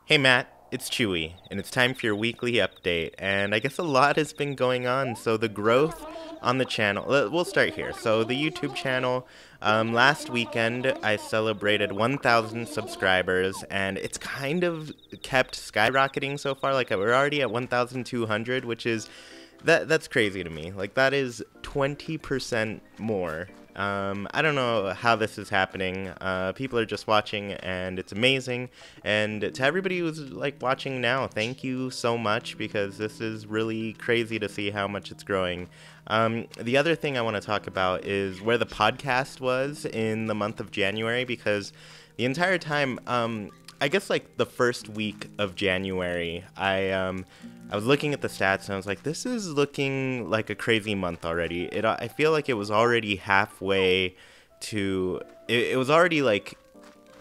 Hey Matt, it's Chewy, and it's time for your weekly update. And I guess a lot has been going on. So the growth on the channel, we'll start here. So the YouTube channel, last weekend I celebrated 1,000 subscribers, and it's kind of kept skyrocketing so far. Like we're already at 1,200, which is that's crazy to me. Like that is 20% more. I don't know how this is happening. People are just watching, and it's amazing. And to everybody who's like watching now, thank you so much because this is really crazy to see how much it's growing. The other thing I want to talk about is where the podcast was in the month of January because the entire time, I guess like the first week of January, I was looking at the stats and I was like, this is looking like a crazy month already. I feel like it was already halfway to it was already like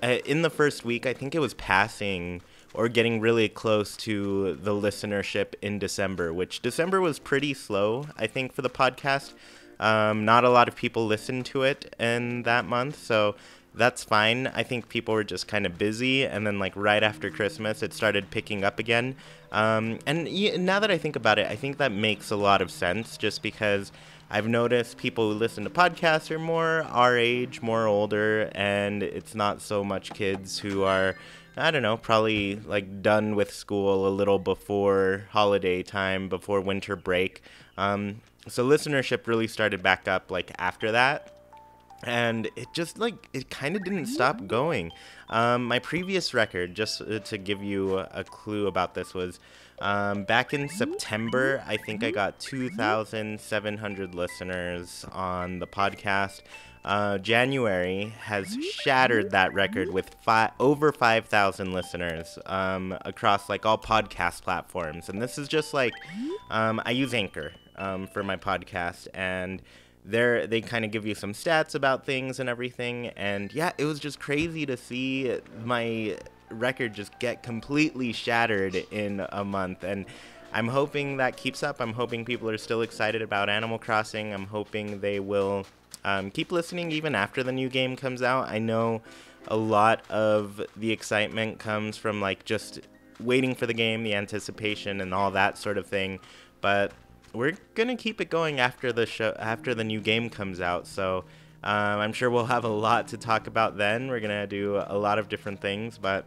in the first week, I think it was passing or getting really close to the listenership in December, which December was pretty slow, I think, for the podcast. Not a lot of people listened to it in that month, so that's fine. I think people were just kind of busy, and then like right after Christmas, it started picking up again. Now that I think about it, I think that makes a lot of sense, just because I've noticed people who listen to podcasts are more our age, more older, and it's not so much kids who are, I don't know, probably like done with school a little before holiday time, before winter break. So listenership really started back up like after that, and it just like it kind of didn't stop going. My previous record, just to give you a clue about this, was back in September. I think I got 2,700 listeners on the podcast. January has shattered that record with over 5,000 listeners across like all podcast platforms. And this is just like I use Anchor for my podcast, and they kind of give you some stats about things and everything. And yeah, it was just crazy to see my record just get completely shattered in a month. And I'm hoping that keeps up. I'm hoping people are still excited about Animal Crossing. I'm hoping they will keep listening even after the new game comes out. I know a lot of the excitement comes from like just waiting for the game, the anticipation, and all that sort of thing. But we're gonna keep it going after the show, after the new game comes out. So I'm sure we'll have a lot to talk about then. We're gonna do a lot of different things, but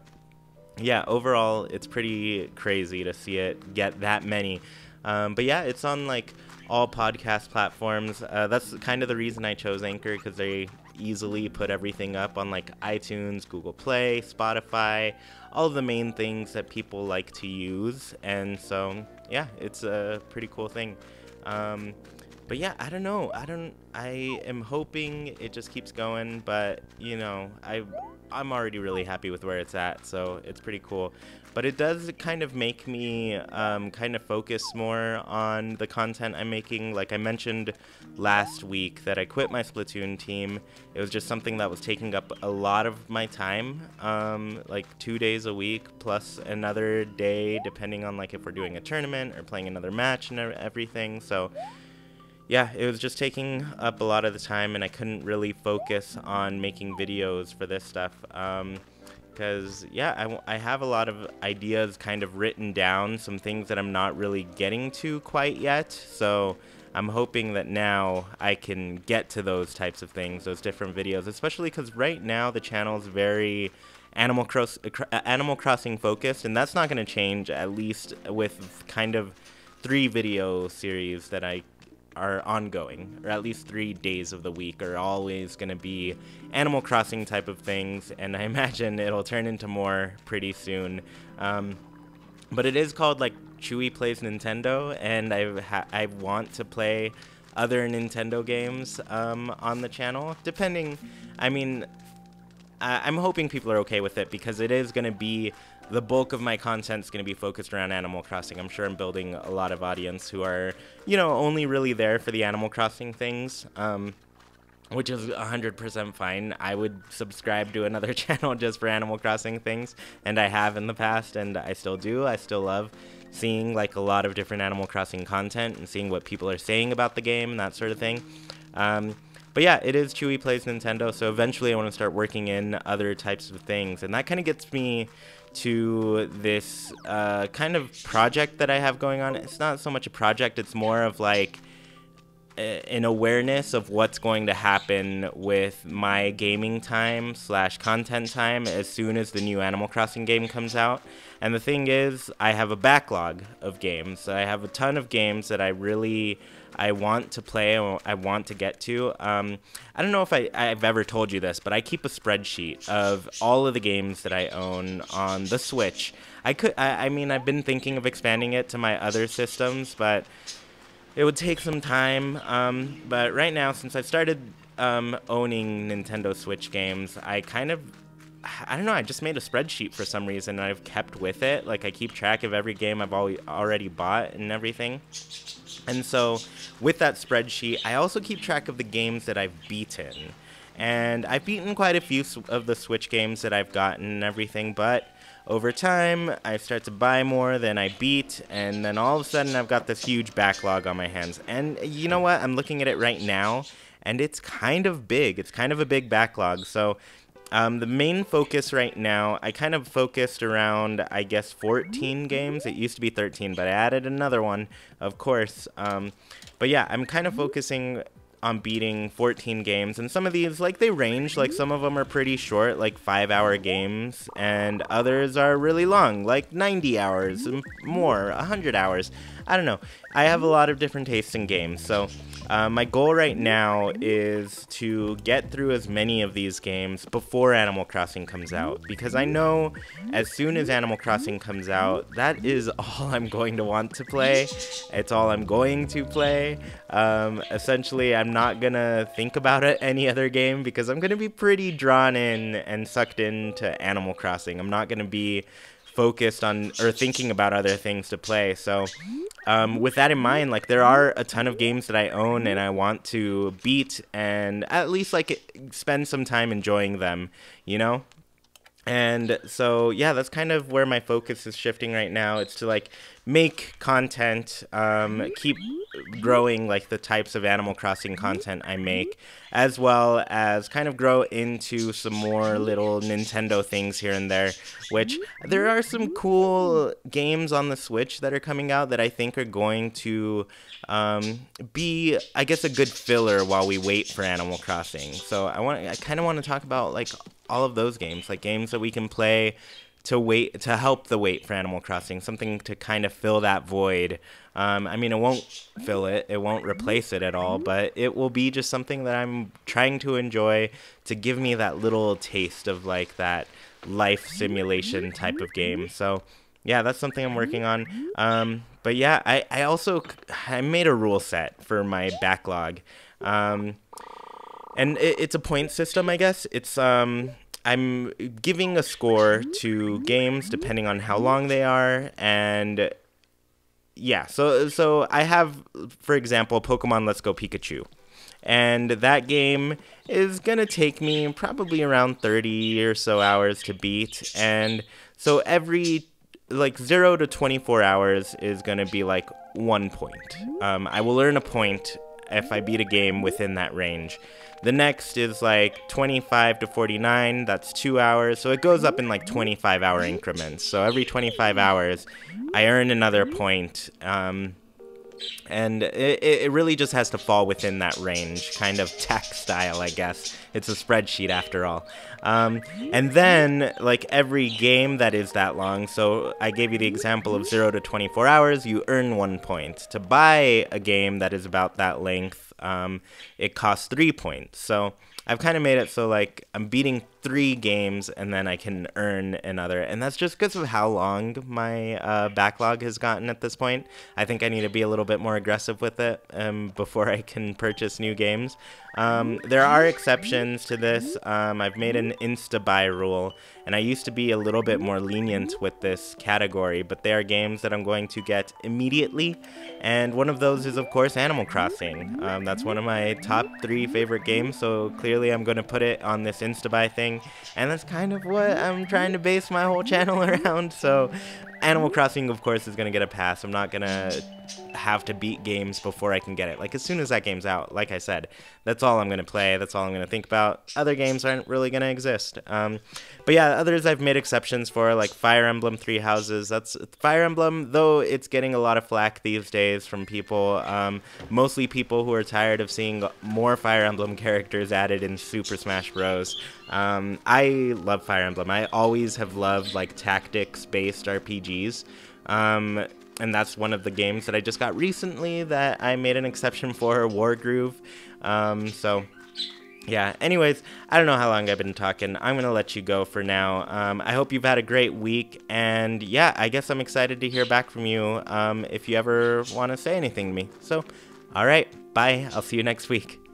yeah, overall, it's pretty crazy to see it get that many. But yeah, it's on like all podcast platforms. That's kind of the reason I chose Anchor, because they easily put everything up on like iTunes, Google Play, Spotify, all of the main things that people like to use. And so yeah, it's a pretty cool thing. But yeah, I don't know. I am hoping it just keeps going, but you know, I'm already really happy with where it's at, so it's pretty cool. But it does kind of make me kind of focus more on the content I'm making. Like I mentioned last week that I quit my Splatoon team. It was just something that was taking up a lot of my time, like 2 days a week plus another day, depending on like if we're doing a tournament or playing another match and everything. So yeah, it was just taking up a lot of the time, and I couldn't really focus on making videos for this stuff. Because, yeah, I have a lot of ideas kind of written down, some things that I'm not really getting to quite yet. So I'm hoping that now I can get to those types of things, those different videos, especially because right now the channel is very Animal Crossing focused, and that's not going to change, at least with kind of 3 video series that are ongoing, or at least 3 days of the week are always going to be Animal Crossing type of things, and I imagine it'll turn into more pretty soon. But it is called like Chewy Plays Nintendo, and I want to play other Nintendo games on the channel, depending. I mean, I'm hoping people are okay with it, because it is going to be the bulk of my content is going to be focused around Animal Crossing. I'm sure I'm building a lot of audience who are, you know, only really there for the Animal Crossing things, which is 100% fine. I would subscribe to another channel just for Animal Crossing things, and I have in the past, and I still do. I still love seeing like a lot of different Animal Crossing content and seeing what people are saying about the game and that sort of thing. But yeah, it is Chewy Plays Nintendo, so eventually I want to start working in other types of things, and that kind of gets me to this kind of project that I have going on. It's not so much a project, it's more of like an awareness of what's going to happen with my gaming time / content time as soon as the new Animal Crossing game comes out. And the thing is, I have a backlog of games. I have a ton of games that I want to play, I want to get to. I don't know if I've ever told you this, but I keep a spreadsheet of all of the games that I own on the Switch. I mean, I've been thinking of expanding it to my other systems, but it would take some time. But right now, since I've started owning Nintendo Switch games, I don't know, I just made a spreadsheet for some reason, and I've kept with it. Like, I keep track of every game I've already bought and everything. And so, with that spreadsheet, I also keep track of the games that I've beaten. And I've beaten quite a few of the Switch games that I've gotten and everything, but over time, I start to buy more than I beat, and then all of a sudden, I've got this huge backlog on my hands. And you know what? I'm looking at it right now, and it's kind of big. It's kind of a big backlog. So the main focus right now, I kind of focused around, I guess, 14 games. It used to be 13, but I added another one, of course. But yeah, I'm kind of focusing on beating 14 games, and some of these, like, they range. Like, some of them are pretty short, like 5-hour games, and others are really long, like 90 hours, more, 100 hours. I don't know. I have a lot of different tastes in games, so my goal right now is to get through as many of these games before Animal Crossing comes out, because I know as soon as Animal Crossing comes out, that is all I'm going to want to play. It's all I'm going to play. Essentially, I'm not gonna think about any other game, because I'm gonna be pretty drawn in and sucked into Animal Crossing. I'm not gonna be focused on or thinking about other things to play. So with that in mind, like, there are a ton of games that I own and I want to beat and at least, like, spend some time enjoying them, you know? And so, yeah, that's kind of where my focus is shifting right now. It's to, like, make content, keep growing, like, the types of Animal Crossing content I make, as well as kind of grow into some more little Nintendo things here and there, which there are some cool games on the Switch that are coming out that I think are going to be, I guess, a good filler while we wait for Animal Crossing. So I kind of want to talk about, like, all of those games, like games that we can play to help the wait for Animal Crossing, something to kind of fill that void. I mean, it won't fill it, it won't replace it at all, but it will be just something that I'm trying to enjoy to give me that little taste of, like, that life simulation type of game. So yeah, that's something I'm working on. But yeah, I made a rule set for my backlog. And it's a point system, I guess. It's I'm giving a score to games depending on how long they are, and yeah, so I have, for example, Pokemon Let's Go Pikachu, and that game is gonna take me probably around 30 or so hours to beat, and so every, like, 0 to 24 hours is gonna be like 1 point. I will earn a point if I beat a game within that range. The next is like 25 to 49, that's 2 hours, so it goes up in like 25-hour increments. So every 25 hours, I earn another point, and it really just has to fall within that range, kind of tech style, I guess. It's a spreadsheet after all. And then, like, every game that is that long, so I gave you the example of 0 to 24 hours, you earn 1 point. To buy a game that is about that length, it costs 3 points. So I've kind of made it so, like, I'm beating 3 games and then I can earn another, and that's just because of how long my backlog has gotten at this point. I think I need to be a little bit more aggressive with it before I can purchase new games. There are exceptions to this. I've made an insta-buy rule, and I used to be a little bit more lenient with this category, but they are games that I'm going to get immediately, and one of those is, of course, Animal Crossing. That's one of my top 3 favorite games, so clearly I'm going to put it on this insta-buy thing, and that's kind of what I'm trying to base my whole channel around. So Animal Crossing, of course, is going to get a pass. I'm not going to have to beat games before I can get it. Like, as soon as that game's out, like I said, that's all I'm going to play. That's all I'm going to think about. Other games aren't really going to exist. But yeah, others I've made exceptions for, like Fire Emblem Three Houses. That's Fire Emblem, though it's getting a lot of flack these days from people, mostly people who are tired of seeing more Fire Emblem characters added in Super Smash Bros. I love Fire Emblem. I always have loved like tactics-based RPGs. And that's one of the games that I just got recently that I made an exception for, Wargroove. So, yeah. Anyways, I don't know how long I've been talking. I'm going to let you go for now. I hope you've had a great week. And, yeah, I guess I'm excited to hear back from you if you ever want to say anything to me. So, all right. Bye. I'll see you next week.